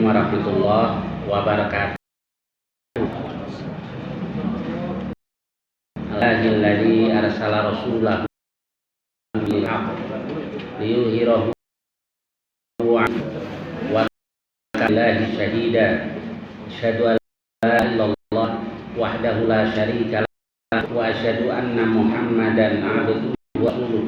warahmatullahi wabarakatuh. Alladzi arsala rasulahu bil haqq liyuzhirahu wa billahi syahida. Asyhadu an la ilaha illallah wahdahu la syarika lah wa asyhadu anna Muhammadan abduhu wa rasuluh.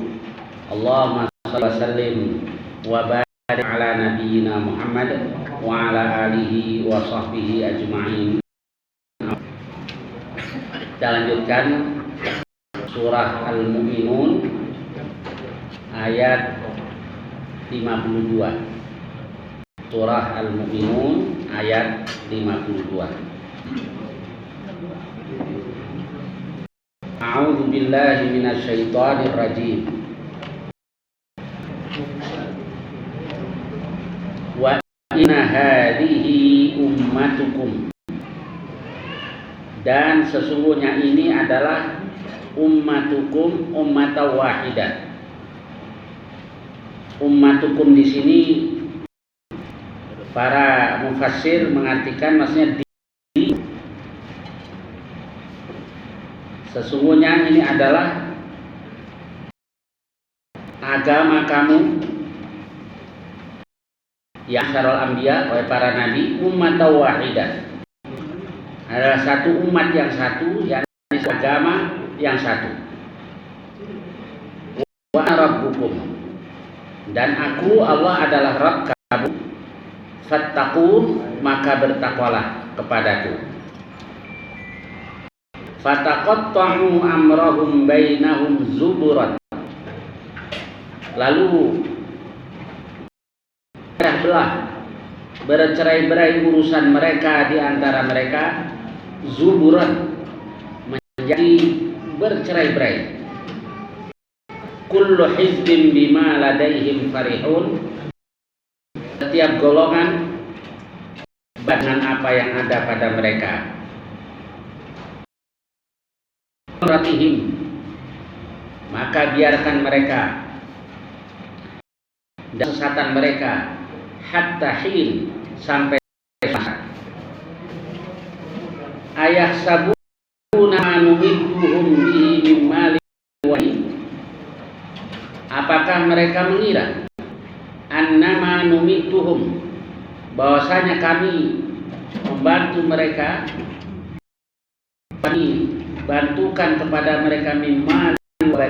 Allahumma shalli wa sallim wa barik ala nabiyyina Muhammad wa ala alihi wa sahbihi ajma'in. Kita lanjutkan surah Al-Mu'minun ayat 52. Surah Al-Mu'minun ayat 52. A'udzu billahi minasyaitonir rajim. Wa inna hadhihi ummatukum, dan sesungguhnya ini adalah ummatukum, ummatan wahidah. Ummatukum di sini para mufassir mengartikan maksudnya sesungguhnya ini adalah agama kamu ya syarul anbiya, oleh para nabi, ummatan wahidah, adalah satu umat yang satu, yakni agama yang satu. Wa rabbukum, dan aku Allah adalah Rabb kamu. Fattaqun, maka bertakwalah kepadaku. Fataqatta'u amrahum bainahum zuburan, lalu belah bercerai-berai urusan mereka di antara mereka, zuburan, menjadi bercerai-berai. Kullu hizbin bima ladaihim farihun, setiap golongan dengan apa yang ada pada mereka. Ratihim, maka biarkan mereka dan sesatan mereka hatta hin, sampai masa. Ayah sabuna numidduhum bihi min mali wa, apakah mereka mengira annama numidduhum, bahwasanya kami membantu mereka, kami bantukan kepada mereka min mali wa,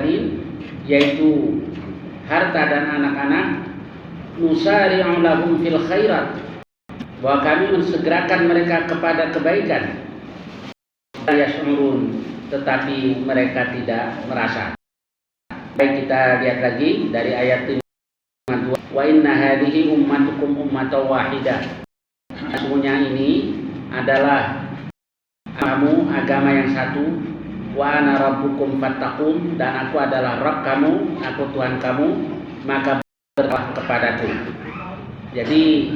yaitu harta dan anak-anak, nusari'u lahum fil khairat, bahwa kami mensegerakan mereka kepada kebaikan, yash'urun, tetapi mereka tidak merasa. Baik, kita lihat lagi dari ayat 52. Wa inna hadhihi ummatukum ummatan wahidah, sesungguhnya ini adalah kamu agama yang satu. Wa ana rabbukum fattaqun, dan aku adalah Rabb kamu, aku Tuhan kamu, maka bertakwalah kepadaku. Jadi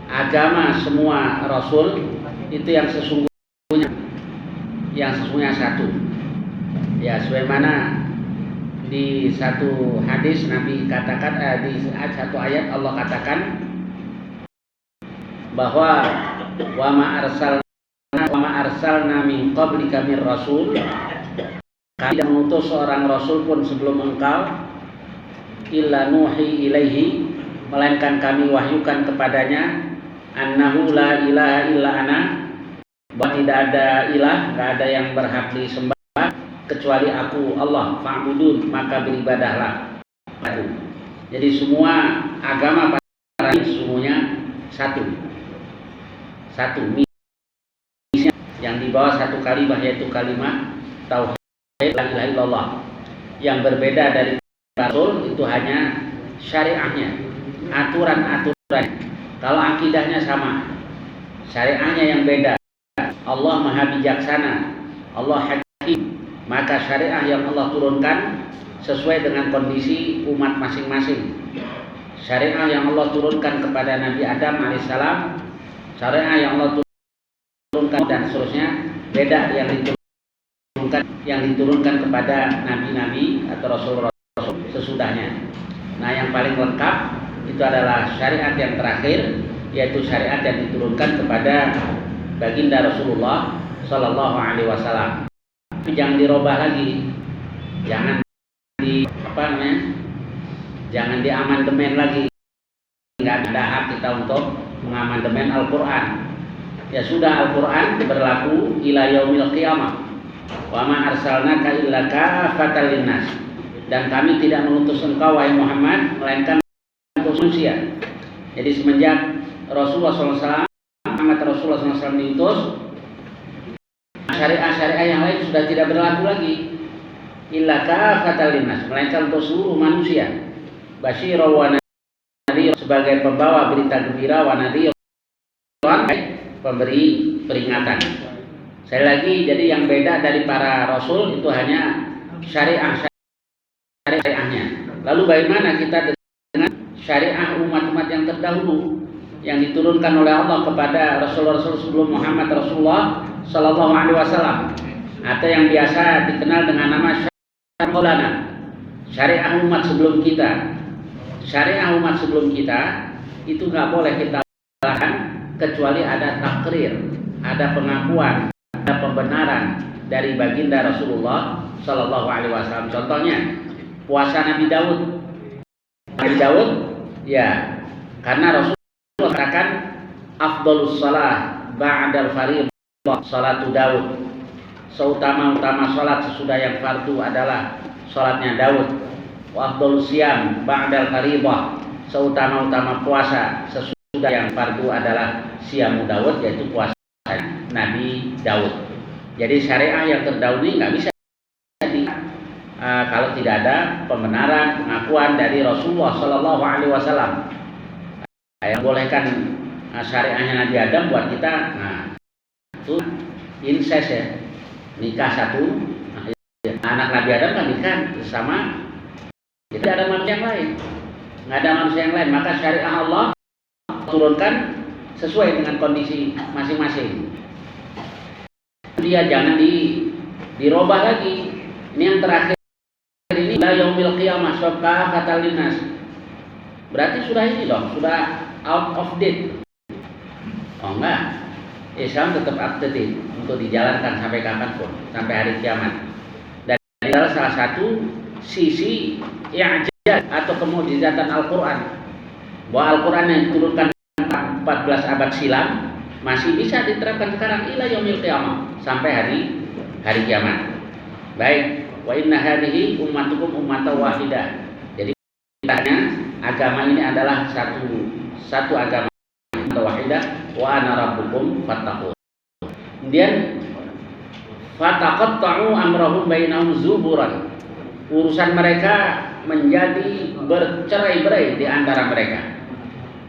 agama semua rasul itu yang sesungguhnya satu. Ya, sebagaimana di satu hadis Nabi katakan, di satu ayat Allah katakan bahwa wa ma arsalna min qablika mir rasul, kami tidak mengutus seorang rasul pun sebelum engkau, illa nuhi ilaihi, melainkan kami wahyukan kepadanya, annahu la ilaha illa ana, bahwa tidak ada ilah, tidak ada yang berhak disembah kecuali aku Allah, fa'budun, maka beribadahlah aku. Jadi semua agama para nabi semuanya satu misinya, yang di bawah satu kalimat, yaitu kalimat tauhid la ilaha illallah. Yang berbeda dari rasul itu hanya syariahnya, aturan-aturan. Kalau akidahnya sama, syariahnya yang beda. Allah Maha Bijaksana, Allah Hakim, maka syariah yang Allah turunkan sesuai dengan kondisi umat masing-masing. Syariah yang Allah turunkan kepada Nabi Adam alaihissalam, syariah yang Allah turunkan dan seterusnya beda yang diturunkan kepada nabi-nabi atau rasul-rasul sesudahnya. Nah, yang paling lengkap itu adalah syariat yang terakhir, yaitu syariat yang diturunkan kepada baginda Rasulullah Shallallahu Alaihi Wasallam. Jangan dirubah lagi, jangan jangan diamandemen lagi. Nggak ada hak kita untuk mengamandemen Al-Quran. Ya sudah, Al-Quran berlaku ila yaumil qiyamah. Wa ma arsalnaka illa kafatan linnas. Dan kami tidak mengutus engkau wahai Muhammad melainkan untuk manusia. Jadi semenjak Rasulullah SAW, Muhammad Rasulullah SAW diutus, syariah-syariah yang lain sudah tidak berlaku lagi. Illa kafatan linnas, melainkan untuk seluruh manusia. Basyira wa nadhir, sebagai pembawa berita gembira, wa nadhir, pemberi peringatan. Sekali lagi, jadi yang beda dari para rasul itu hanya syariahnya. Lalu bagaimana kita dengan syariah umat-umat yang terdahulu yang diturunkan oleh Allah kepada rasul-rasul sebelum Muhammad Rasulullah Sallallahu Alaihi Wasallam, atau yang biasa dikenal dengan nama syariah umat sebelum kita. Syariah umat sebelum kita itu nggak boleh kita lakukan kecuali ada takrir, ada pengakuan, ada pembenaran dari baginda Rasulullah Shallallahu Alaihi Wasallam. Contohnya puasa Nabi Daud. Nabi Daud, ya, karena Rasulullah katakan afdhalus shalah ba'dal fardhah salatu Daud. Seutama-utama salat sesudah yang fardu adalah salatnya Daud. Wa afdhalus siyam ba'dal fardhah, seutama-utama puasa sesudah yang fardu adalah siyamu Daud, yaitu puasa Nabi Daud. Jadi syariah yang terdahulu nggak bisa kalau tidak ada pembenaran, pengakuan dari Rasulullah Shallallahu Alaihi Wasallam. Yang bolehkan syariahnya Nabi Adam buat kita, nah itu incest ya, nikah satu, anak Nabi Adam kan nikah sama, tidak ada manusia yang lain, nggak ada manusia yang lain. Maka syariah Allah turunkan sesuai dengan kondisi masing-masing. Dia jangan dirubah lagi. Ini yang terakhir ini la yaumil qiyamah syaqqa fatal linnas. Berarti sudah ini dong, sudah out of date. Oh enggak, Islam tetap up to date untuk dijalankan sampai kapanpun, sampai hari kiamat. Dan adalah salah satu sisi i'jaz atau kemukjizatan Al-Quran, bahwa Al-Quran yang diturunkan 14 abad silam masih bisa diterapkan sekarang ila yaumil qiyamah, sampai hari kiamat. Baik, wa inna hadhihi ummatukum ummatan wahidah. Jadi kitanya agama ini adalah satu agama wahidah, wa ana rabbukum fattaqun. Kemudian fataqatta'u amrahum bainahum zuburan. Urusan mereka menjadi bercerai-berai di antara mereka.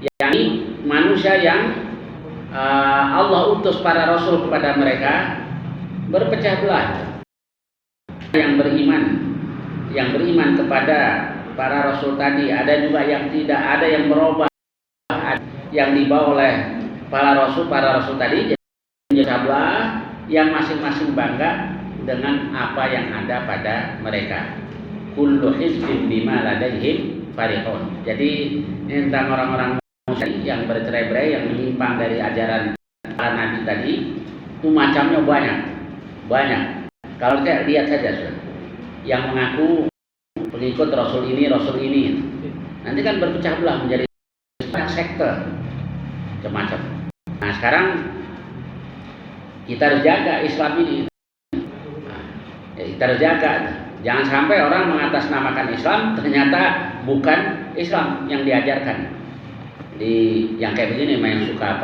Yakni manusia yang Allah utus para rasul kepada mereka berpecah belah. Yang beriman kepada para rasul tadi, ada juga yang tidak, ada yang berubah, yang dibawa oleh para rasul tadi jadi belah, yang masing-masing bangga dengan apa yang ada pada mereka. Kullu hizbin bima ladaihim farihun. Jadi ini tentang orang-orang yang bercerai-berai, yang menyimpang dari ajaran para nabi tadi, itu macamnya banyak. Kalau kita lihat saja sudah, yang mengaku pengikut rasul ini, nanti kan berpecah belah menjadi sekte macam-macam. Nah sekarang kita harus jaga Islam ini. Kita harus jaga, jangan sampai orang mengatasnamakan Islam ternyata bukan Islam yang diajarkan. Jadi yang kayak begini yang suka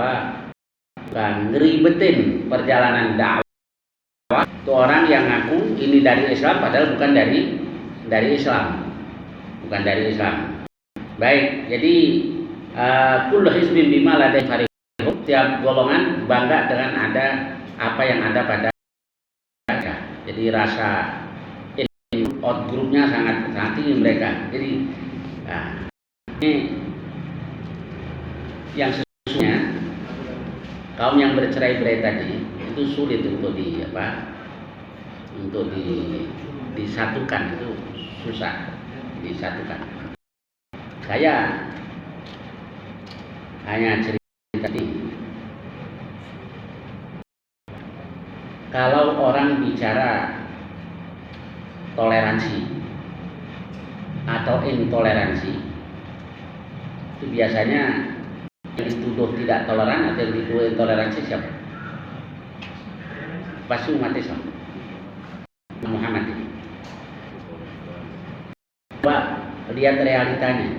ngeribetin perjalanan dakwah. Itu orang yang ngaku ini dari Islam padahal bukan dari Islam. Baik, jadi kullu hizbin bima ladaihim farihun. Tiap golongan bangga dengan ada apa yang ada pada mereka. Jadi rasa out grupnya sangat tinggi mereka. Jadi ini yang sesungguhnya kaum yang bercerai-berai tadi itu sulit untuk disatukan, itu susah disatukan. Saya hanya cerita Jadi kalau orang bicara toleransi atau intoleransi, itu biasanya yang dituduh tidak toleran atau yang dituduh intoleransi siapa? Pasti umat Islam, Muhammad ini. Coba lihat realitanya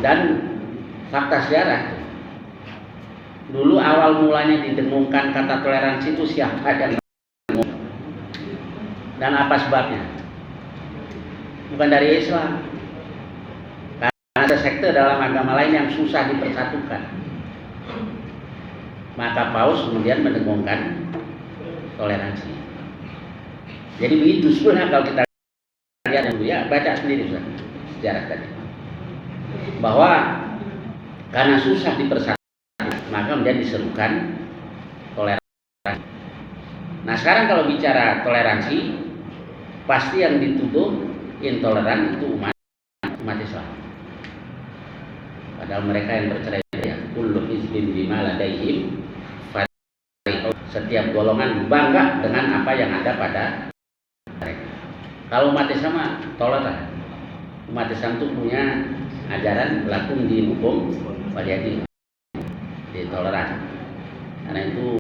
dan fakta sejarah. Dulu awal mulanya didengungkan kata toleransi itu siapa yang mendengungkan? Dan apa sebabnya? Bukan dari Islam. Karena ada sekte dalam agama lain yang susah dipersatukan. Maka Paus kemudian mendengungkan toleransi. Jadi begitu sebenarnya kalau kita lihat dulu ya, baca sendiri sejarah tadi. Bahwa karena susah dipersatukan, maka kemudian diserukan toleransi. Nah sekarang kalau bicara toleransi, pasti yang dituduh intoleran itu umat Islam. Padahal mereka yang bercerai ya, kullu hizbin bima ladaihim farihun. Setiap golongan bangga dengan apa yang ada pada mereka. Kalau umat Islam toleran. Umat Islam itu punya ajaran lakum dinukum waliyadin. Toleran. Karena itu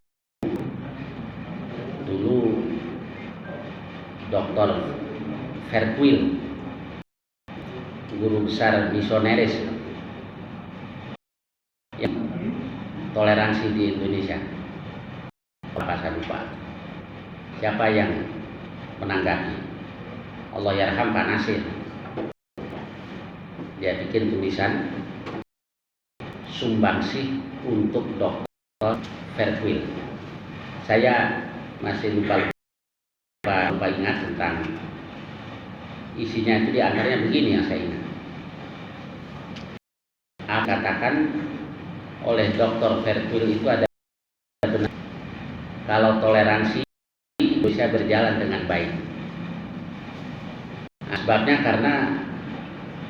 dulu Dr. Verkuil, guru besar misioneris yang toleransi di Indonesia, apa saya lupa siapa yang menanggapi. Allah yarham Pak Nasir, dia bikin tulisan sumbangsih untuk Dr. Verkuil. Saya masih lupa ingat tentang isinya. Itu diantaranya begini yang saya ingat. Katakan oleh Dr. Verkuil itu ada benar kalau toleransi bisa berjalan dengan baik. Nah, sebabnya karena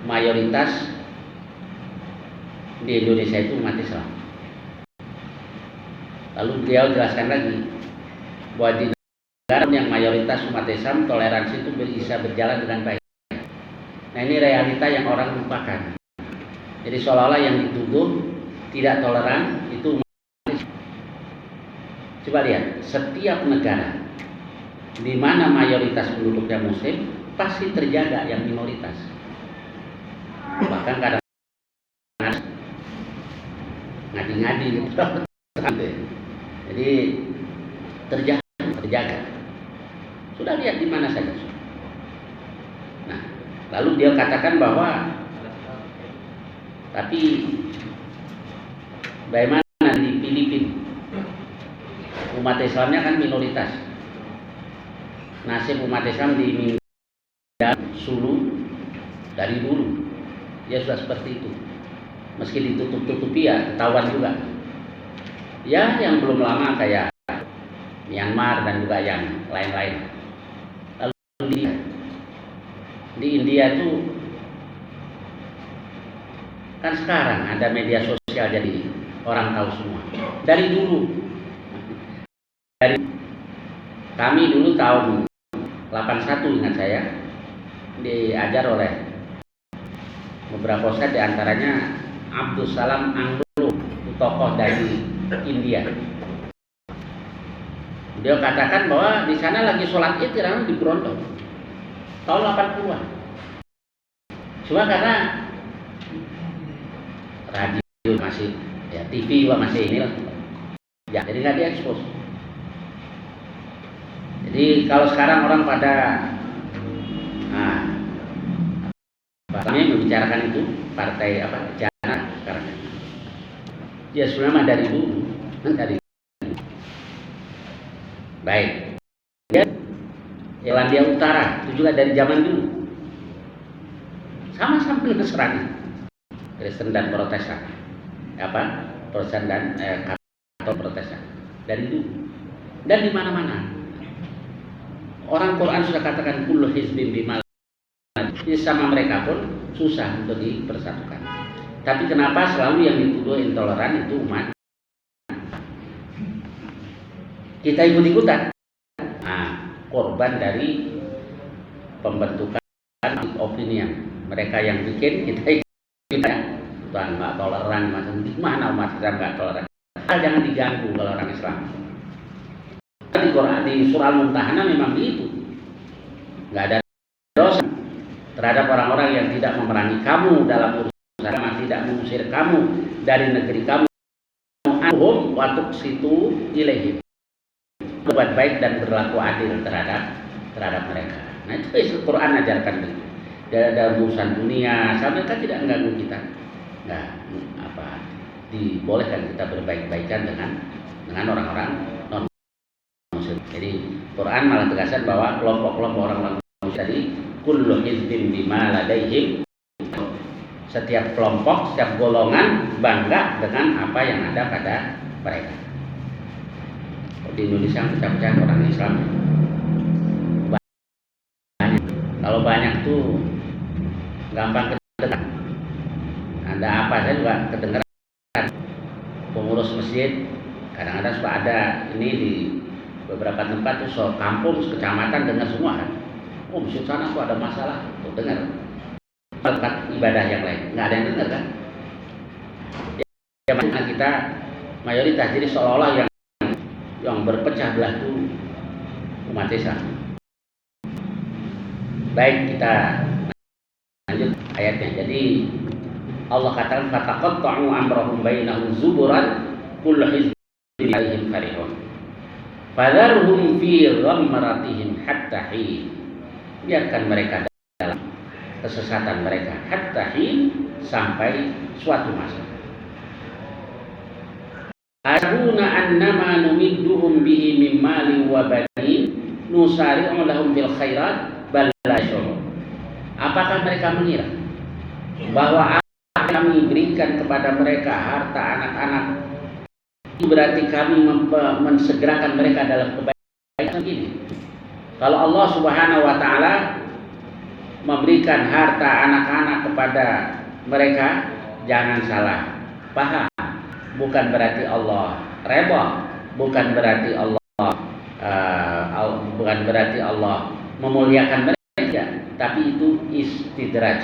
mayoritas di Indonesia itu umat Islam. Lalu beliau jelaskan lagi bahwa di negara yang mayoritas umat Islam, toleransi itu bisa berjalan dengan baik. Nah ini realita yang orang lupakan. Jadi seolah-olah yang dituduh tidak toleran itu umat Islam. Coba lihat, setiap negara di mana mayoritas penduduknya Muslim pasti terjaga yang minoritas. Bahkan kadang ngadi-ngadi gitu. Jadi terjaga. Sudah lihat di mana saja. Nah, lalu dia katakan bahwa tapi bagaimana di Filipina umat Islamnya kan minoritas. Nasib umat Islam di Mindanao, Sulu dari dulu ya sudah seperti itu. Meski ditutup-tutupi ya ketahuan juga. Ya yang belum lama kayak Myanmar dan juga yang lain-lain. Lalu di India itu kan sekarang ada media sosial jadi orang tahu semua. Dari dulu, kami dulu tahun 81 ingat saya diajar oleh beberapa ustadz, diantaranya Abdul Salam Anglo, tokoh dari India. Dia katakan bahwa di sana lagi sholat id di Brondong tahun 80-an. Cuma karena radio masih, ya TV juga masih ini lah, ya, jadi nggak diekspos. Jadi kalau sekarang orang pada membicarakan itu partai apa Jana sekarang. Ya sebenarnya dari dulu, dari baik. Dan Irlandia Utara itu juga dari zaman dulu. Sama-sama Nasrani, Kristen dan Protestan. Apa? Protestan dan Katolik Protestan dari dulu. Dan di mana-mana. Orang Quran sudah katakan kullu hizbin bima. Jadi sama mereka pun susah untuk dipersatukan. Tapi kenapa selalu yang dituduh intoleran itu umat? Kita ikut-ikutan. Nah, korban dari pembentukan opini mereka yang bikin kita ikutan. Tuhan nggak toleran, macam gimana umat Islam nggak toleran? Jangan diganggu kalau orang Islam. Di Quran di surah Al-Mumtahanah memang begitu. Nggak ada dosa terhadap orang-orang yang tidak memerangi kamu dalam urusan agama, tidak mengusir kamu dari negeri kamu. Anhum wa tuqsitu ilaihim. Berbuat baik dan berlaku adil terhadap mereka. Nah itu Quran ajarkan begitu. Dalam urusan dunia, sampai mereka tidak mengganggu kita. Nah, dibolehkan kita berbaik-baikan dengan orang-orang non muslim. Jadi Quran malah tegaskan bahwa kelompok-kelompok orang-orang muslim tadi kullu hizbin bima ladaihim, setiap kelompok, setiap golongan bangga dengan apa yang ada pada mereka. Di Indonesia pecah-pecah orang Islam banyak. Kalau banyak tuh gampang kedengaran. Ada apa saya juga kedengaran. Pengurus masjid kadang-kadang suka ada ini di beberapa tempat tuh, so kampung, kecamatan dengar semua kan. Oh masjid sana tuh ada masalah, tuh dengar. Tempat ibadah yang lain nggak ada yang dengar kan. Ya kita mayoritas, jadi seolah-olah yang berpecah belah itu umat Islam. Baik, kita lanjut ayatnya. Jadi Allah katakan fataqatta'u amrahum bainahum zuburan kullu hizbin alaihim farihun. Fadharhum fi ghamratihim hatta hin. Biarkan mereka dalam kesesatan mereka hatta hin, sampai suatu masa. Aruna annama numidduhum bihi min mali wa banin nusari'u lahum bil khairat bal la yashurun. Apakah mereka mengira bahwa kami berikan kepada mereka harta anak-anak itu berarti kami mensegerakan mereka dalam kebaikan ini? Kalau Allah Subhanahu wa taala memberikan harta anak-anak kepada mereka, jangan salah paham. Bukan berarti Allah reba, bukan berarti Allah memuliakan mereka, tapi itu istidraj.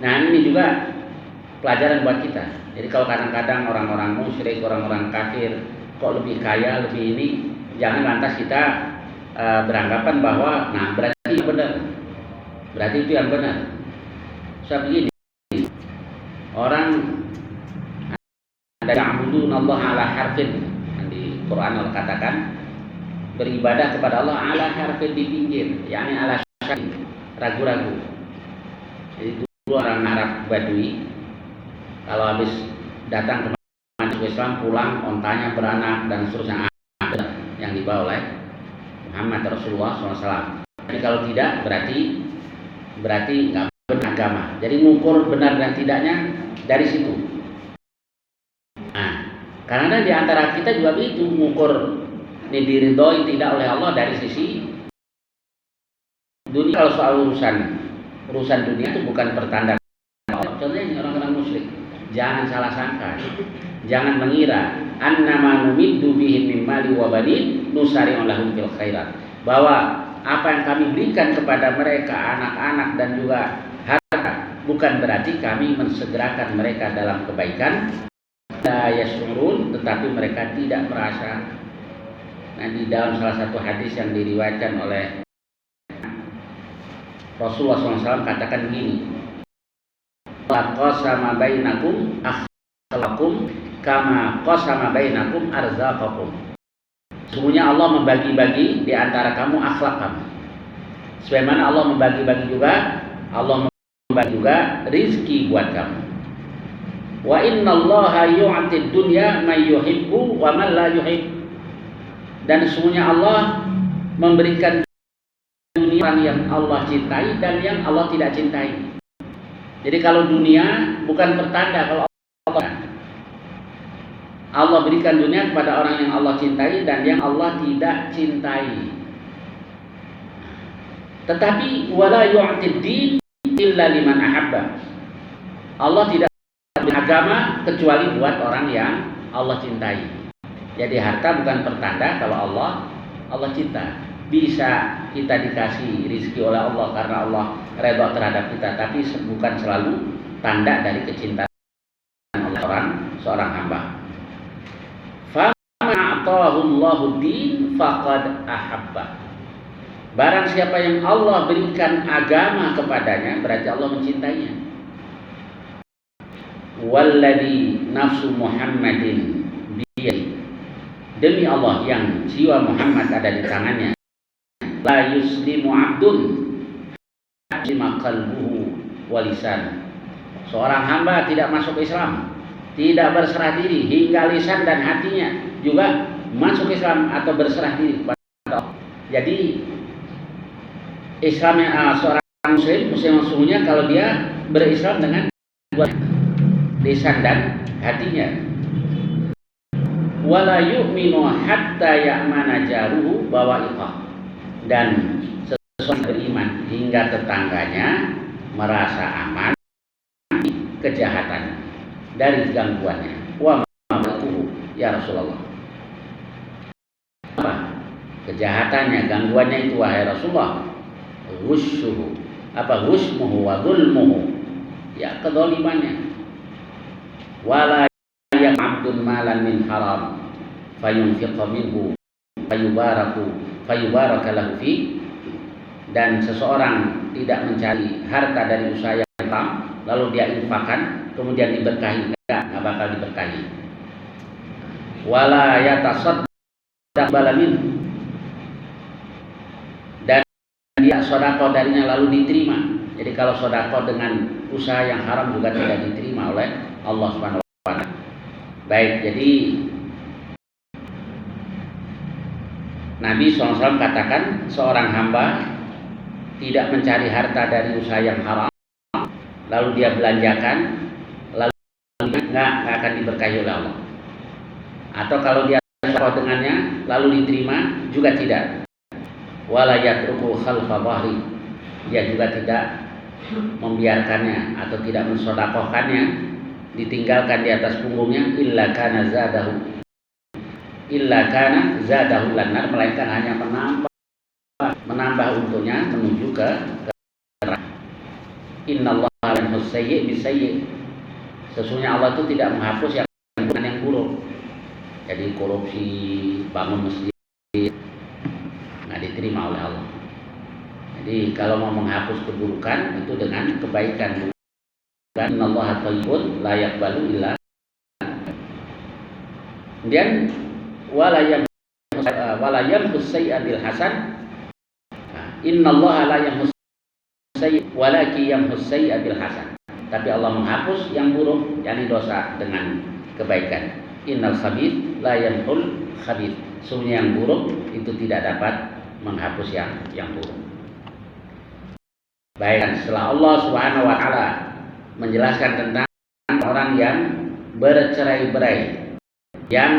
Nah ini juga pelajaran buat kita. Jadi kalau kadang-kadang orang-orang musyrik, orang-orang kafir kok lebih kaya, lebih ini, jangan lantas kita beranggapan bahwa nah berarti itu benar, berarti itu yang benar. Sebab begini, orang ada ya'budun Allah ala harfin, di Quran Allah katakan beribadah kepada Allah ala harfin, di pinggir, yakni ala syakir, ragu-ragu. Jadi dulu orang Arab Badui kalau habis datang ke masuk Islam, pulang ontanya beranak dan seterusnya, yang dibawa oleh Muhammad Rasulullah SAW. Jadi kalau tidak berarti nggak benar agama. Jadi mengukur benar dan tidaknya dari situ. Nah, karena di antara kita juga begitu, mengukur ini diridhoi tidak oleh Allah dari sisi dunia. Kalau soal urusan dunia itu bukan pertanda Allah. Contohnya orang-orang musyrik, jangan salah sangka, jangan mengira annama numiddu bihim min mali wa banin nusari'u lahum fil khairat, bahwa apa yang kami berikan kepada mereka anak-anak dan juga harta bukan berarti kami mensegerakan mereka dalam kebaikan. La yashurun, tetapi mereka tidak merasa. Nah, di dalam salah satu hadis yang diriwayatkan oleh Rasulullah SAW katakan gini, qasama bainakum akhlaqakum kama qasama bainakum arzaqakum. Sesungguhnya Allah membagi-bagi di antara kamu akhlak kamu. Sebagaimana Allah membagi-bagi juga, Allah membagi juga rizki buat kamu. Wa innallaha yu'tid dunya may yuhibbu wa man la yuhib. Dan sesungguhnya Allah memberikan dunia orang yang Allah cintai dan yang Allah tidak cintai. Jadi kalau dunia bukan pertanda kalau Allah berikan dunia kepada orang yang Allah cintai dan yang Allah tidak cintai. Tetapi wala yu'tid din illa liman ahabba. Allah tidak memberi agama kecuali buat orang yang Allah cintai. Jadi harta bukan pertanda kalau Allah cinta. Bisa kita dikasih rizki oleh Allah karena Allah redha terhadap kita, tapi bukan selalu tanda dari kecintaan Allah seorang hamba. Faman a'tahullahu din faqad ahabba. Barang siapa yang Allah berikan agama kepadanya, berarti Allah mencintainya. Walladzi nafsu Muhammadin biyadihi. Demi Allah yang jiwa Muhammad ada di tangannya. La yuslimu abdun hatta qalbuhu wa lisan. Seorang hamba tidak masuk Islam, tidak berserah diri hingga lisan dan hatinya juga masuk Islam atau berserah diri kepada Allah. Jadi Islamnya seorang muslim sesungguhnya kalau dia berislam dengan lisan dan hatinya. Wala yu'minu hatta ya'mana jaruhu bawa'iqah. Dan seseorang beriman hingga tetangganya merasa aman kejahatan dari gangguannya. Wa ma'akuhu ya Rasulullah. Apa kejahatannya, gangguannya itu wahai Rasulullah? Ghussuhu, apa ghusmuhu wa dhulmuhu, ya kedolimannya. Wala yang abdun malan min haram fayunfiqa minhu fayubaraka lahu fi. Dan seseorang tidak mencari harta dari usaha yang haram lalu dia infakkan kemudian diberkahi, enggak bakal diberkahi. Wala yatasaddaq balamin, dan dia sedekah darinya lalu diterima. Jadi kalau sedekah dengan usaha yang haram juga tidak diterima oleh Allah Subhanahu wa taala. Baik, jadi Nabi SAW katakan seorang hamba tidak mencari harta dari usaha yang haram lalu dia belanjakan lalu nggak akan diberkahi oleh Allah. Atau kalau dia sedekah dengannya lalu diterima juga tidak. Wala yatruku khalfa dhahri, dia juga tidak membiarkannya atau tidak mensedekahkannya, ditinggalkan di atas punggungnya, illa kana zadahu lanar, melainkan hanya menambah untuknya menuju ke neraka. Innallaha la yahdi sayyi' bisayyi'. Sesungguhnya Allah itu tidak menghapus yang buruk. Jadi korupsi, bangun masjid nggak diterima oleh Allah. Jadi kalau mau menghapus keburukan itu dengan kebaikan. Innallaha thayyibun la yaqbalu illa. Kemudian wala yamhus sayyi'a bil hasan. Innallaha la yamhus sayyi'a walakin yamhus sayyi'a bil hasan. Tapi Allah menghapus yang buruk, yakni dosa, dengan kebaikan. Innal khabith la yamhul khabith. Sungguh yang buruk itu tidak dapat menghapus yang buruk. Baik, setelah Allah Subhanahu wa taala menjelaskan tentang orang yang bercerai-berai, yang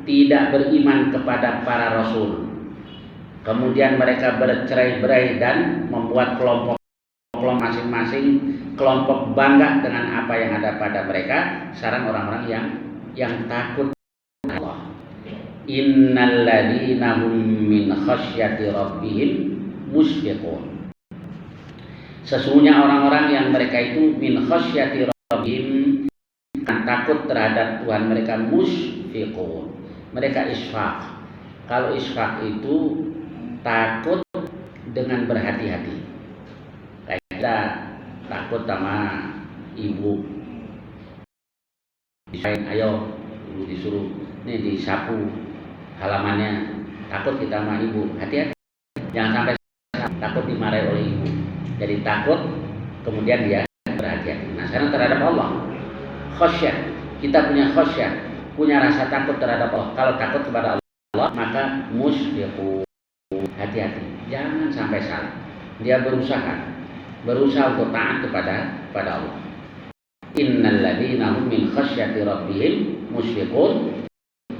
tidak beriman kepada para rasul, kemudian mereka bercerai-berai dan membuat kelompok masing-masing kelompok bangga dengan apa yang ada pada mereka. Sekarang orang-orang yang takut Allah. Innal ladzina hum min khasyati rabbihim musyfiqun. Sesungguhnya orang-orang yang mereka itu min khasyati rabbihim, takut terhadap Tuhan mereka, musyfiqun. Mereka isfaq. Kalau isfaq itu takut dengan berhati-hati. Kayak kita takut sama ibu. Ayo, ibu disuruh nih disapu halamannya, takut kita sama ibu, hati-hati, jangan sampai takut dimarahi oleh ibu. Jadi takut, kemudian dia berhati-hati. Nah sekarang terhadap Allah, khasyah, kita punya khasyah, punya rasa takut terhadap Allah. Kalau takut kepada Allah, maka musyfiqun, hati-hati, jangan sampai salah. Dia berusaha untuk taat kepada Allah. Innal ladzina hum min khasyati rabbihim musyfiqun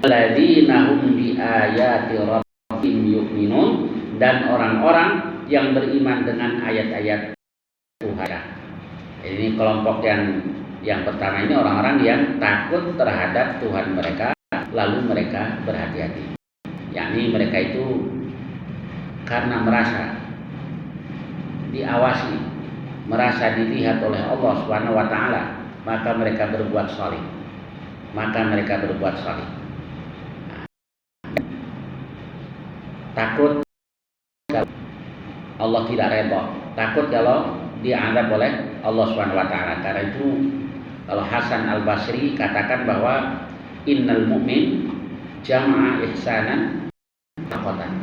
alladzina hum bi ayati rabbihim yu'minun, dan orang-orang yang beriman dengan ayat-ayat Tuhan. Ini kelompok yang Yang pertama ini orang-orang yang takut terhadap Tuhan mereka, lalu mereka berhati-hati. Yakni mereka itu karena merasa diawasi, merasa dilihat oleh Allah Subhanahu wa taala, maka mereka berbuat salih. Takut kalau Allah tidak redha, takut kalau dianggap oleh Allah Subhanahu wa taala. Karena itu kalau Hasan Al-Basri katakan bahwa innal mu'min jama'a ihsanan taqatan.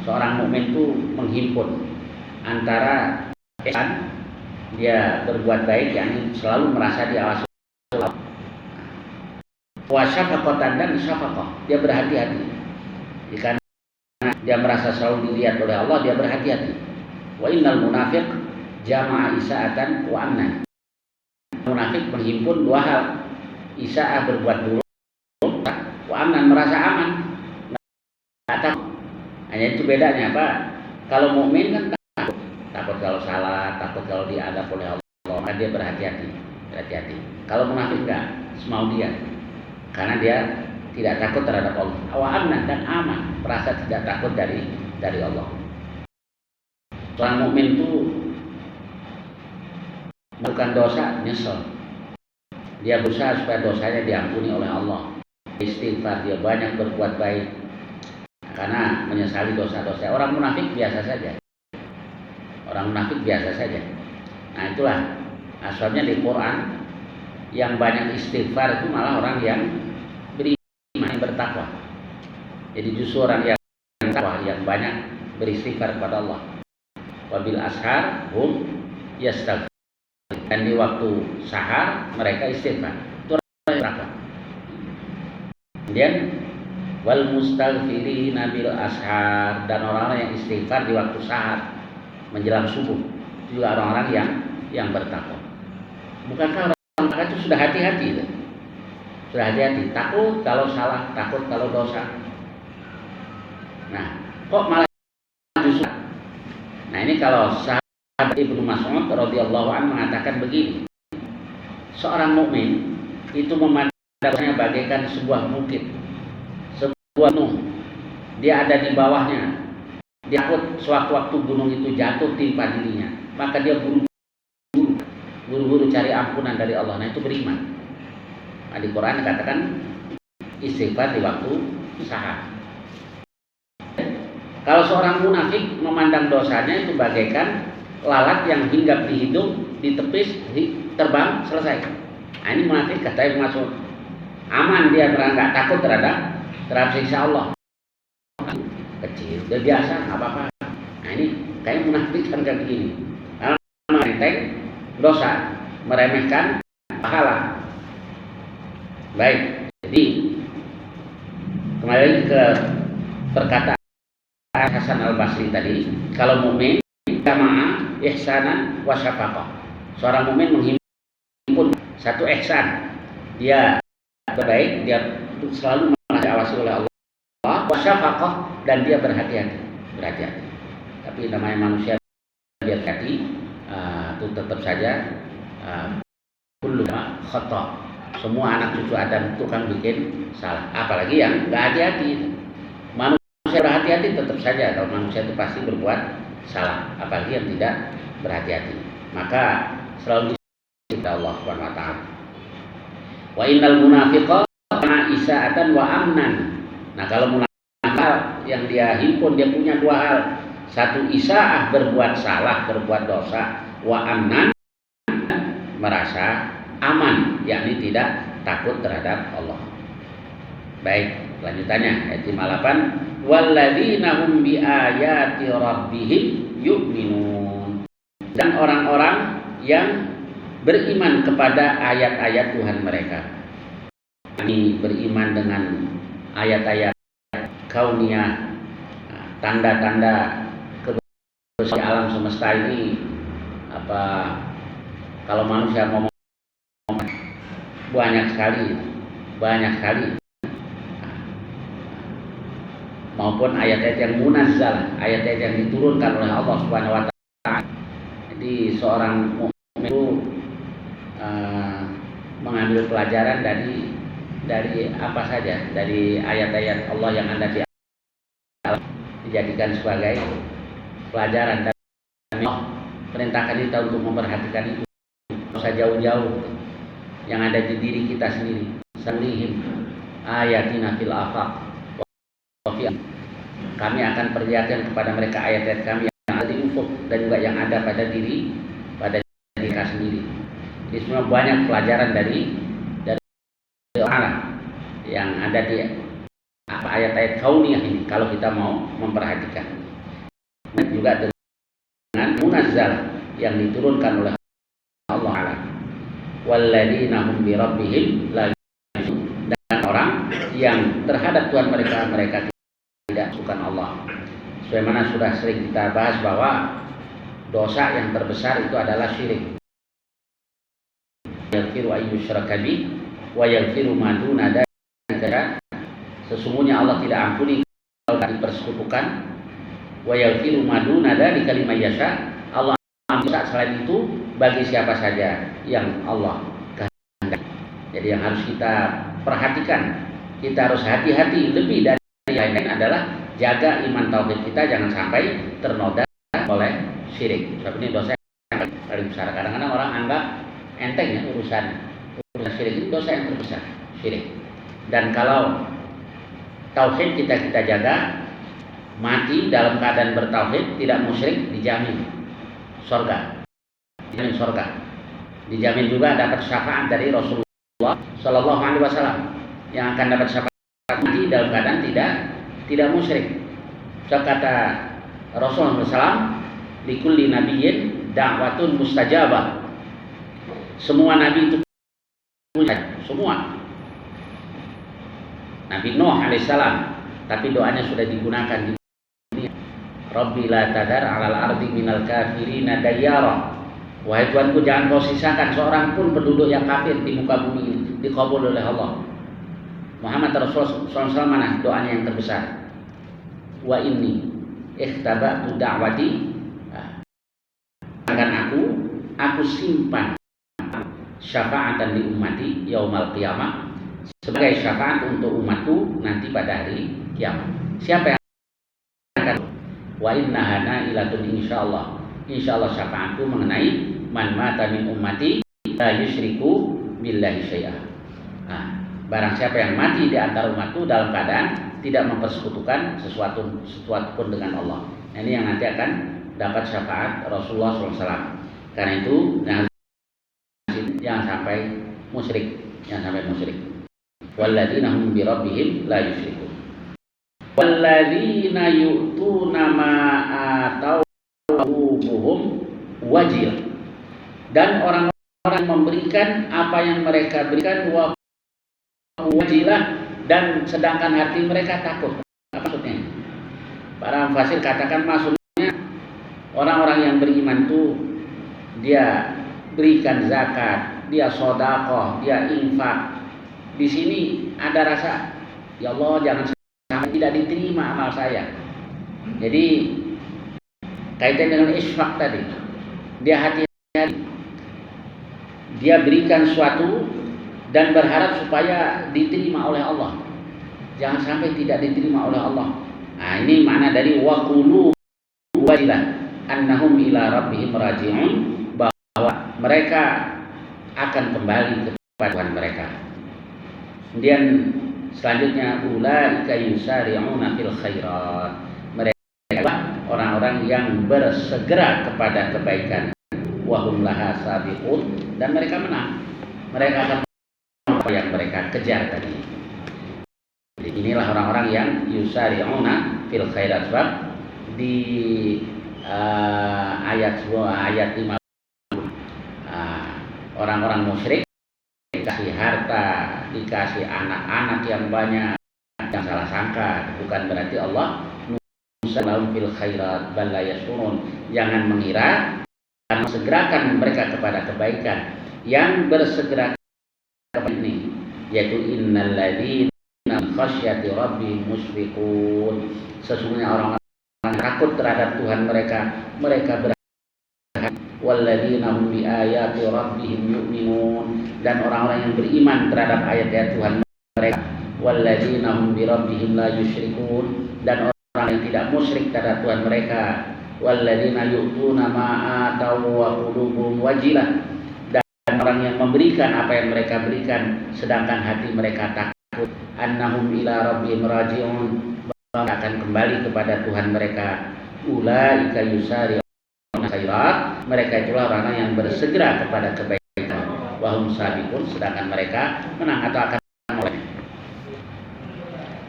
Seorang mukmin itu menghimpun antara ihsan, dia berbuat baik, yang selalu merasa diawasi Allah, wa syafaqatan, dan syafaqah, dia berhati-hati. Jika dia merasa selalu dilihat oleh Allah, dia berhati-hati. Wa innal munafiq jama'a isa'atan wa amnan. Munafik menghimpun dua hal, isa'ah berbuat buruk, wa amnan merasa aman. Hanya itu bedanya, Pak. Kalau mukmin kan takut kalau salah, takut kalau diadab oleh Allah, maka dia berhati-hati. Kalau munafik enggak, semau dia, karena dia tidak takut terhadap Allah. Wa amnan, dan aman, merasa tidak takut dari Allah. Orang mukmin itu melakukan dosa, nyesel. Dia berusaha supaya dosanya diampuni oleh Allah. Istighfar, dia banyak berbuat baik karena menyesali dosa-dosa. Orang munafik biasa saja. Nah itulah asalnya di Quran, yang banyak istighfar itu malah orang yang beriman, yang bertakwa. Jadi justru orang yang bertakwa yang banyak beristighfar kepada Allah. Wabil ashar hum yastaghfir. Dan di waktu sahar mereka istighfar. Itu orang yang bertakwa. Kemudian wal mustaghfirina bil ashar, dan orang-orang yang istighfar di waktu sahar menjelang subuh, itu juga orang-orang yang bertakwa. Bukankah orang itu sudah hati-hati? Takut kalau salah, takut kalau dosa. Nah, kok malah justru? Nah, ini kalau sahabat Ibnu Mas'ud radhiyallahu anhu mengatakan begini. Seorang mukmin itu memandangnya bagaikan sebuah bukit, sebuah gunung. Dia ada di bawahnya. Dia takut sewaktu-waktu gunung itu jatuh timpa dirinya, maka dia buru-buru cari ampunan dari Allah. Nah, itu beriman. Nah, di Quran dikatakan istighfar di waktu sahar. Kalau seorang munafik memandang dosanya itu bagaikan lalat yang hinggap di hidung, ditepis, terbang, selesai. Nah, ini munafik, kata Ibnu Mas'ud. Aman dia, nggak takut terhadap siksa Allah. Kecil, udah biasa, nggak apa-apa. Nah, ini kayak munafik kan kayak begini. Kalau merenteng dosa, meremehkan pahala. Baik, jadi kembali ke perkataan Hasan Al-Basri tadi, kalau mukmin jamaah ihsanan wa syafaqah. Seorang mukmin menghimpun satu ihsan, dia baik, dia selalu diawasi oleh Allah, wa syafaqah, dan dia berhati-hati. Tapi namanya manusia berhati-hati, itu tetap saja kullu khata. Semua anak cucu Adam itu kan bikin salah, apalagi yang nggak hati-hati. Manusia berhati-hati tetap saja, kalau manusia itu pasti berbuat salah, apalagi yang tidak berhati-hati. Maka selalu disebut Allah Subhanahu wa taala. Wa innal munafiqa isa'atan wa amnan. Nah, kalau munafik yang dia himpun, dia punya dua hal. Satu, isa'ah, berbuat salah, berbuat dosa, wa amnan, merasa aman, yakni tidak takut terhadap Allah. Baik, lanjutannya ayat 58, walladzina hum bi ayati rabbihim yu'minun. Dan orang-orang yang beriman kepada ayat-ayat Tuhan mereka. Ini beriman dengan ayat-ayat kauniyah, tanda-tanda kebesaran alam semesta ini. Apa kalau manusia ngomong banyak sekali, maupun ayat-ayat yang munazzal, ayat-ayat yang diturunkan oleh Allah Subhanahu wa taala. Jadi seorang mukmin itu mengambil pelajaran dari apa saja, dari ayat-ayat Allah yang ada di alam, dijadikan sebagai pelajaran, dan Allah perintahkan kita untuk memperhatikan itu. Tidak usah jauh-jauh, yang ada di diri kita sendiri. Sanlihim ayatina fil afaq wa fi, kami akan perlihatkan kepada mereka ayat-ayat kami yang ada di ufuk dan juga yang ada pada diri kita sendiri. Ini semua banyak pelajaran dari Allah yang ada di ayat-ayat kauniyah ini kalau kita mau memperhatikan. Dan juga dengan munazzal yang diturunkan oleh Allah Ta'ala. Walladzina hum bi rabbihim la yusyriku, dan orang yang terhadap Tuhan mereka tidak bukan Allah. Sebagaimana sudah sering kita bahas bahwa dosa yang terbesar itu adalah syirik. Yaghfiru ayyusyraka bi wa yaghfiru ma duna dzalika, sesungguhnya Allah tidak ampuni kalau dipersekutukan. Wa yaghfiru ma duna dzalika liman yasha, Allah ampuni selain itu bagi siapa saja yang Allah kehendaki. Jadi yang harus kita perhatikan, kita harus hati-hati lebih dari yang lain adalah jaga iman tauhid kita jangan sampai ternoda oleh syirik. Sebab ini dosa yang paling besar. Kadang-kadang orang anggap enteng ya urusan syirik, itu dosa yang terbesar, syirik. Dan kalau tauhid kita jaga, mati dalam keadaan bertauhid, tidak musyrik, dijamin surga. Dijamin surga. Dijamin juga dapat syafaat dari Rasulullah Shallallahu Alaihi Wasallam yang akan dapat syafaat mati dalam keadaan tidak musyrik. So kata Rasulullah SAW, likulli nabiyyin da'watun mustajabah. Semua nabi itu semua. Nabi Nuh alaihissalam, tapi doanya sudah digunakan di dunia. Rabbi la tadar 'alal ardi minal kafirina dayyara. Wahai Tuhanku, jangan kau sisakan seorang pun penduduk yang kafir di muka bumi ini. Dikabul oleh Allah. Muhammad Rasulullah SAW mana doanya yang terbesar? Wa inni ikhtaba'tu da'wati, akan aku simpan syafaatan di ummati yaumal qiyamah, sebagai syafaat untuk umatku nanti pada hari kiamat. Siapa yang akan? Wa innaha na'ilatun insyaallah syafaatku mengenai man mata min ummati la yusyriku billahi syai'a. Barang siapa yang mati di antara umatku dalam keadaan tidak mempersekutukan sesuatu pun dengan Allah. Ini yang nanti akan dapat syafaat Rasulullah SAW. Karena itu jangan sampai musyrik, Walladzina hum bi rabbihim la yusyrikun. Walladzina yu'tuna ma atauhum wajil. Dan orang-orang memberikan apa yang mereka berikan wajilah, dan sedangkan hati mereka takut. Apa maksudnya? Para mufassir katakan maksudnya orang-orang yang beriman itu dia berikan zakat, dia sedekah, dia infak. Di sini ada rasa, ya Allah jangan sampai tidak diterima amal saya. Jadi kaitan dengan isfaq tadi, dia hati-hati, dia berikan suatu dan berharap supaya diterima oleh Allah. Jangan sampai tidak diterima oleh Allah. Nah, ini makna dari waqulu wajilah annahum ila rabbihim raji'un, bahwa mereka akan kembali kepada Tuhan mereka. Kemudian selanjutnya ulaika yusari'una fil khairat, mereka orang-orang yang bersegera kepada kebaikan, wa hum laha sabiqun, dan mereka menang. Mereka akan apa yang mereka kejar tadi. Jadi inilah orang-orang yang yusari'una fil khairat. Sebab di ayat 5, orang-orang musyrik dikasih harta, dikasih anak-anak yang banyak, yang salah sangka, bukan berarti Allah nusallahum fil khairat bal la yashurun. Jangan mengira akan segerakan mereka kepada kebaikan. Yang bersegera kepada ini yaitu innal ladzina min khasyati rabbihim musyfiqun. Sesungguhnya orang-orang takut terhadap Tuhan mereka berharap walladzina hum biayati rabbihim yu'minun, dan orang-orang yang beriman terhadap ayat-ayat Tuhan mereka, walladzina hum bi rabbihim la yusyrikun, dan orang yang tidak musyrik terhadap Tuhan mereka, walladzina yu'tuna ma ataw wa qulubuhum wajilah, dan orang yang memberikan apa yang mereka berikan sedangkan hati mereka takut, annahum ila rabbihim raji'un, akan kembali kepada Tuhan mereka, ulaika yusari'una khairat, mereka itulah orang yang bersegera kepada kebaikan, wahum sabiqun, sedangkan mereka menang atau akan oleh.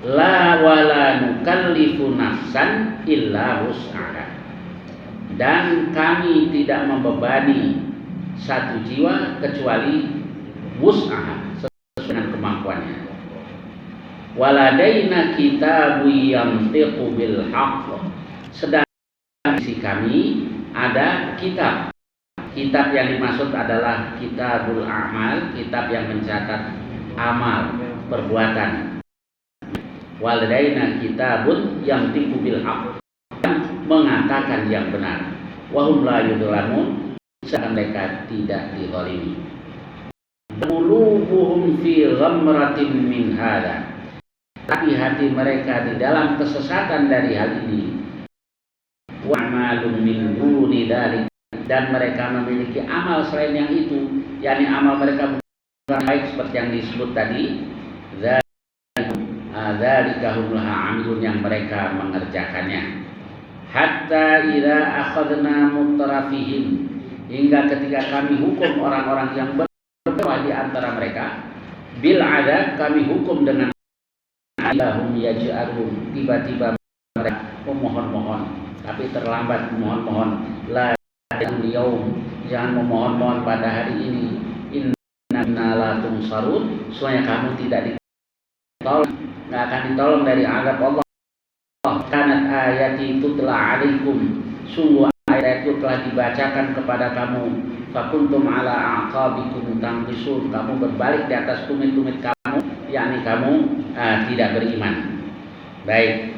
La wala nukallifu nafsan illa wus'aha, dan kami tidak membebani satu jiwa kecuali wus'aha, sesuai dengan kemampuannya. Waladaina kitabun yantiqu bil haqq, sedang di sisi kami ada kitab. Kitab yang dimaksud adalah kitabul a'mal, kitab yang mencatat amal perbuatan. Waladaina kitabun yantiqu bil haqq, mengatakan yang benar. Wahum la yudlamun, sedangkan mereka tidak dizalimi. Qulubuhum fi ghamratin min hada, tapi hati mereka di dalam kesesatan dari hal ini. Wa'malun min duni dzalik, dan mereka memiliki amal selain yang itu, yakni amal mereka bukan baik seperti yang disebut tadi. Dzalika hum laha amilun, yang mereka mengerjakannya. Hatta idza akhadna mutrafihim, hingga ketika kami hukum orang-orang yang berbuat di antara mereka, bil adab, kami hukum dengan adahum yaj'alun, tiba-tiba mereka memohon-mohon, tapi terlambat memohon-mohon. La yaum, jangan memohon-mohon pada hari ini. Inna la tumsarun, soalnya kamu tidak ditolong, nggak akan ditolong dari azab Allah. Kanat ayati tutla alaikum, sungguh ayat itu telah dibacakan kepada kamu. Fakuntum ala aqabikum tanqisun, kamu berbalik di atas tumit-tumit kamu, yakni kamu tidak beriman. Baik,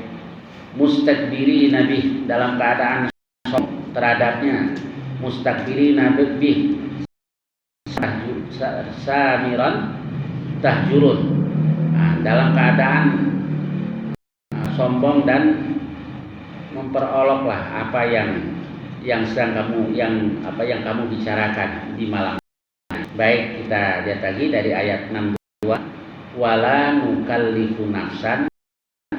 mustakbiri nabi, dalam keadaan sombong terhadapnya, mustakbiri nabi samiran tahjurun, dalam keadaan sombong dan memperoloklah apa yang sedang kamu yang kamu bicarakan di malam. Baik, kita lihat lagi dari ayat 62, wala nukallifu nafsan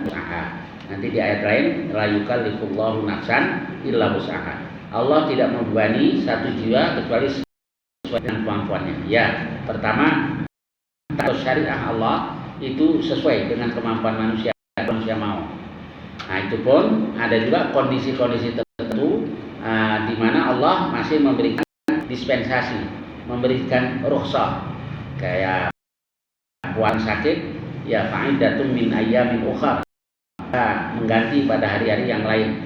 wus'aha. Nanti di ayat lain, la yukallifullahu nafsan illa wus'aha. Allah tidak membebani satu jiwa kecuali sesuai dengan kemampuannya. Ya, pertama, syariat Allah itu sesuai dengan kemampuan manusia mau. Nah, itu pun ada juga kondisi-kondisi tertentu di mana Allah masih memberikan dispensasi, memberikan rukhsah, kayak puan sakit, ya fa'idatun min ayyamin ukhar, mengganti pada hari-hari yang lain.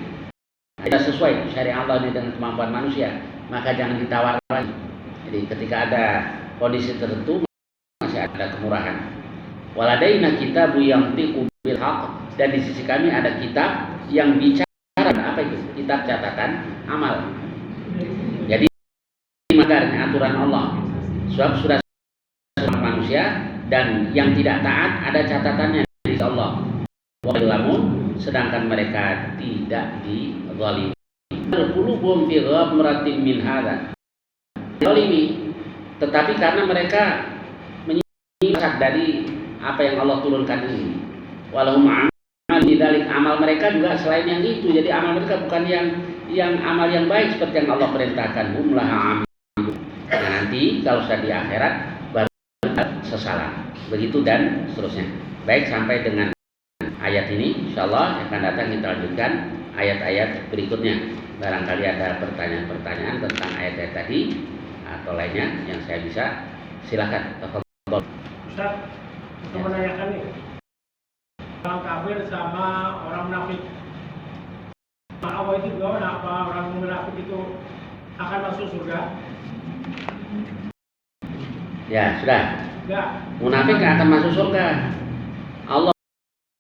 Tidak sesuai syariat Allah ini dengan kemampuan manusia, maka jangan ditawar lagi. Jadi ketika ada kondisi tertentu masih ada kemurahan. Waladaina kitabun yantiqu bil haqq, dan di sisi kami ada kitab yang bicara, apa itu? Kitab catatan amal. Jadi magarnya aturan Allah, sebab sudah manusia dan yang tidak taat ada catatannya dari Allah. Walamun, sedangkan mereka tidak dizalimi. Qulubuhum fi ghamratin min hadza, zalimi, tetapi karena mereka menyimak dari apa yang Allah turunkan ini. Walahum amal bidzalik, amal mereka juga selain yang itu. Jadi amal mereka bukan yang amal yang baik seperti yang Allah perintahkan. Hum laha amilun. Nah, nanti kalau sudah di akhirat baru sesalah. Begitu dan seterusnya. Baik, sampai dengan ayat ini, insyaallah akan datang kita lanjutkan ayat-ayat berikutnya. Barangkali ada pertanyaan-pertanyaan tentang ayat-ayat tadi atau lainnya yang saya bisa, silakan. Ustaz, saya menanyakan nih, orang kafir sama orang munafik, apa itu gimana? Apa orang munafik itu akan masuk surga? Ya, sudah. Ya. Munafik akan masuk surga. Allah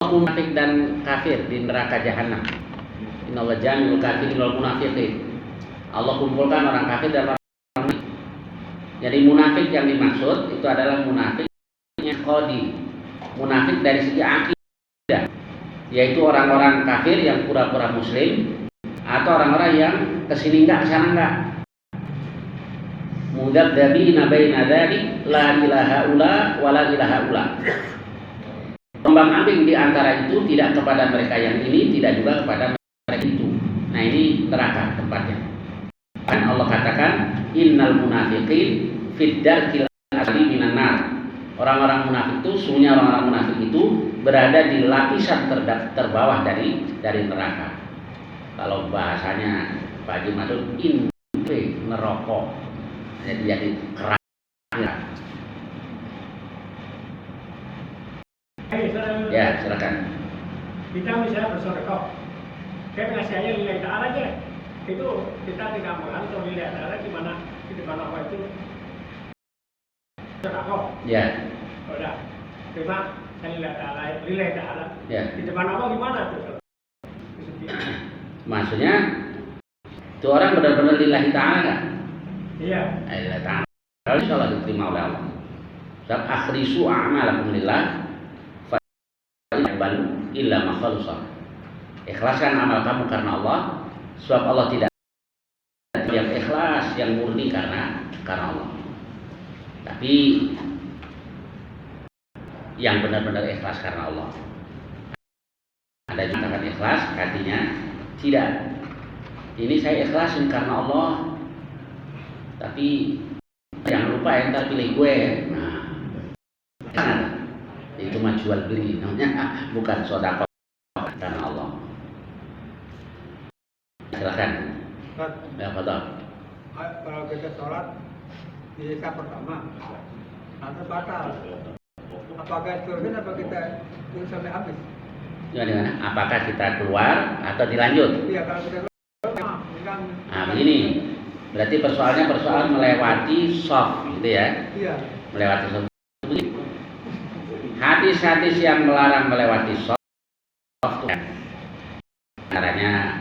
munafik dan kafir di neraka jahanam. Innallaha jami'ul kafirin wal munafiqin. Allah kumpulkan orang kafir dan orang munafik. Jadi munafik yang dimaksud itu adalah munafik yang qadi, munafik dari segi akidah, yaitu orang-orang kafir yang pura-pura muslim atau orang-orang yang kesini enggak kesana enggak. Mudzabdzabina baina dzalik la ilaha illa wa la ilaha illa. Kembang-ambing di antara itu, tidak kepada mereka yang ini, tidak juga kepada mereka itu. Nah, ini neraka tempatnya. Kan Allah katakan innal munafiqin fid darkil asli minan nar. Orang-orang munafik itu, sesungguhnya orang-orang munafik itu berada di lapisan terbawah dari neraka. Kalau bahasanya Pak Haji Madun, inpe neraka. Jadi keras. Ya, silakan. Kita misalnya bersedekah, saya penghasilannya lillahi ta'ala aja. Itu kita tidak mengatur lillahi ta'ala di mana di depan Allah itu sedekah. Ya. Udah, terima lillahi ta'ala. Ya. Di depan Allah gimana tuh? Maksudnya itu orang benar-benar lillahi ta'ala kan? Iya. Lillahi ta'ala. Kalau insyaallah diterima oleh Allah. Dan akhrisu a'malakum lillah balu illa ma khalusa. Ikhlaskan amal kamu karena Allah, sebab Allah tidak yang ikhlas, yang murni karena Allah. Tapi yang benar-benar ikhlas karena Allah. Ada yang mengatakan ikhlas, artinya tidak. Ini saya ikhlasin karena Allah, tapi jangan lupa yang ntar pilih gue. Nah, itu mah jual beli namanya, bukan sedekah karena Allah. Silakan. Ya, betul. Kalau kita sholat di rakaat pertama, nanti batal. Apakah terusin apa kita terus sampai habis? Gimana? Apakah kita keluar atau dilanjut? Iya, kalau kita keluar, Nah, begini. Berarti persoalan melewati shaf, gitu ya? Iya. Melewati shaf. Hadis-hadis yang melarang melewati shaf itu caranya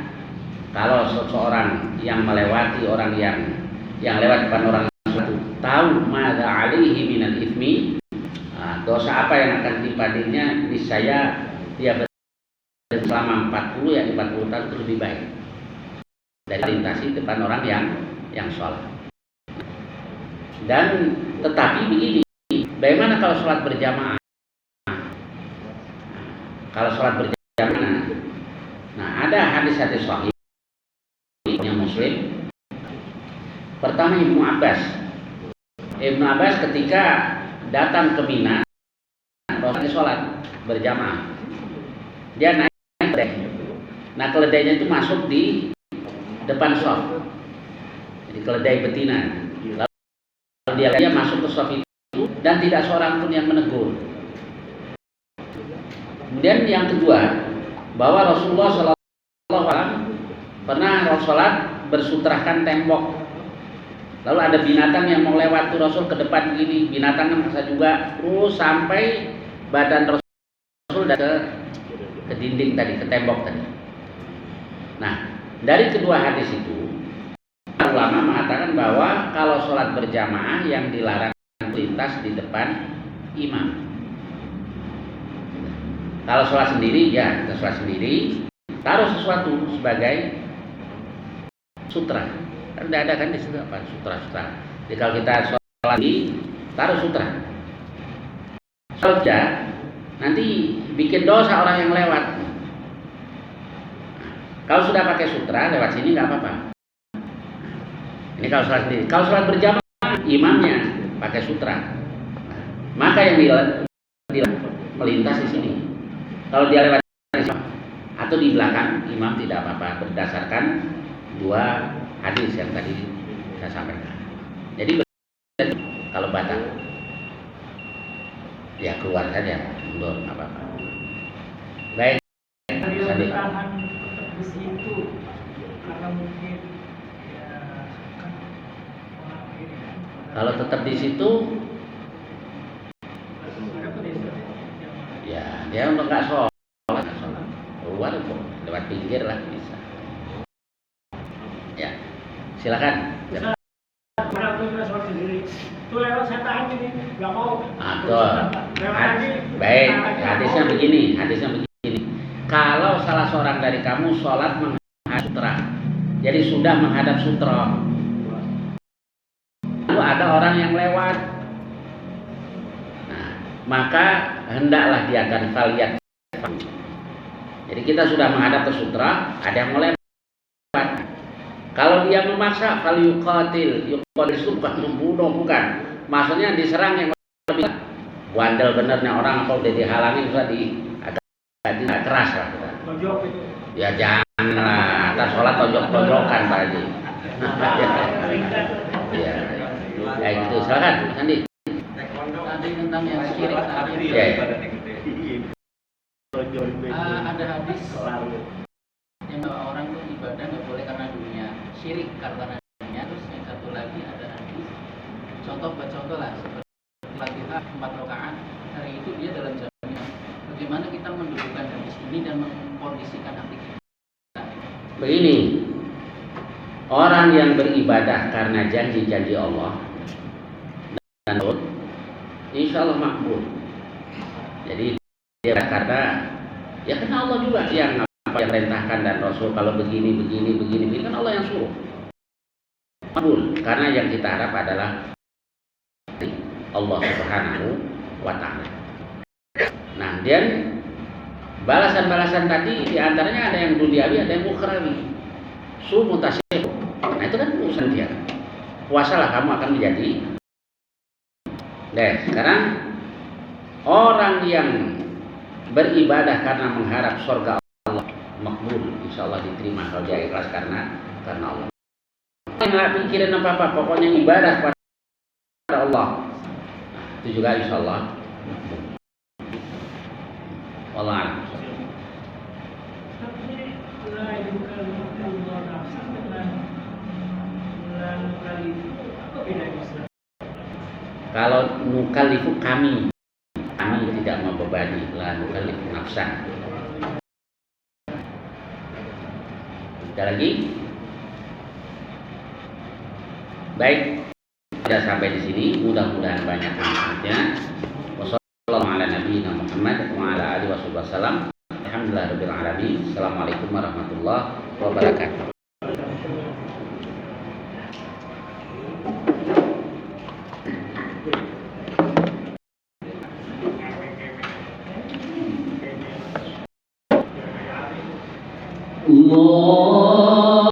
kalau seseorang yang melewati orang yang lewat depan orang itu tahu madza alaihi minal itsmi, dosa apa yang akan dipadanya, niscaya dia selama 40 ya 40 tahun itu lebih baik dari lintasi depan orang yang sholat. Dan tetapi begini, bagaimana kalau sholat berjamaah? Kalau sholat berjamaah, nah ada hadis-hadis sahih yang Muslim. Pertama Ibnu Abbas ketika datang ke Mina, Rasulullah sholat berjamaah, dia naik keledai. Nah, keledainya itu masuk di depan shaf, jadi keledai betina. Lalu dia masuk ke shaf itu dan tidak seorang pun yang menegur. Kemudian yang kedua, bahwa Rasulullah SAW pernah sholat bersutrahkan tembok. Lalu ada binatang yang mau lewat tuh Rasul ke depan gini, binatangnya maksa juga, terus sampai badan Rasul ke dinding tadi, ke tembok tadi. Nah, dari kedua hadis itu, ulama mengatakan bahwa kalau sholat berjamaah yang dilarang lintas di depan imam. Kalau sholat sendiri, ya kita sholat sendiri, taruh sesuatu sebagai sutra. Kan tidak ada kan di situ apa sutra. Jadi kalau kita sholat di taruh sutra. Kalau tidak, nanti bikin dosa orang yang lewat. Kalau sudah pakai sutra lewat sini nggak apa-apa. Ini kalau sholat sendiri. Kalau sholat berjamaah, imamnya pakai sutra. Maka yang melintas di sini. Kalau dia lewat atau di belakang imam tidak apa-apa, berdasarkan dua hadis yang tadi saya sampaikan. Jadi kalau batal ya keluar saja, mundur apa-apa. Baik. Bertahan di situ karena mungkin ya kan orang ini kan. Kalau tetap di situ, ya dia untuk nggak sholat, keluar lewat pinggir lah bisa. Ya, Silakan. Ustaz, orang itu sudah sholat sendiri. Itu lewat saya tahan ini, nggak mau. Betul. Lewat lagi. Baik, lagi, hadisnya nggak mau. begini. Kalau salah seorang dari kamu sholat menghadap sutra, jadi sudah menghadap sutra, lalu ada orang yang lewat, nah, maka hendaklah dia akan faliat. Jadi kita sudah menghadap ke sutra, ada yang mau lewat. Kalau dia memaksa, falyuqatil. Yuqatil itu bukan membunuh, bukan. Maksudnya diserang yang lebih bandel benernya orang, atau udah dihalangin sudah agak keras lah kita. Tojok itu. Ya janganlah, atas sholat tojok-tojokan Pak Haji. Ya, ya gitu. Silakan, Sandi. Tadi tentang yang syirik terakhir. Ya. Ada hadis yang orang tuh ibadah nggak boleh karena dunia, syirik karena dunia. Terus yang satu lagi ada hadis, contoh buat contoh lah, seperti Fatihah 4 rakaat, hari itu dia dalam jamiah. Bagaimana kita mendudukkan hadis ini dan mengkondisikan hati kita? Begini, orang yang beribadah karena janji-janji Allah dan insya Allah makbul. Jadi dia karena Allah juga yang perintahkan dan Rasul kalau begini kan Allah yang suruh. Makbul, karena yang kita harap adalah Allah Subhanahu wa Ta'ala. Nah, dan balasan-balasan tadi diantaranya ada yang duniawi, ada yang ukhrawi. Mutasyiq. Nah, itu kan urusan dia. Puasalah kamu akan menjadi. Nah, sekarang orang yang beribadah karena mengharap surga Allah makbul, insya Allah diterima kalau dia ikhlas karena Allah. Nggak pikirin apa-apa, pokoknya ibadah kepada Allah. Itu juga insya Allah. Allah alam. Kalau nukalifu kami tidak membebani, la nukalifu nafsan. Ada lagi? Baik, sudah sampai di sini. Mudah-mudahan banyak manfaatnya. Wassalamualaikum warahmatullahi wabarakatuh. Alhamdulillahirabbil alamin. Assalamualaikum warahmatullahi wabarakatuh. Allah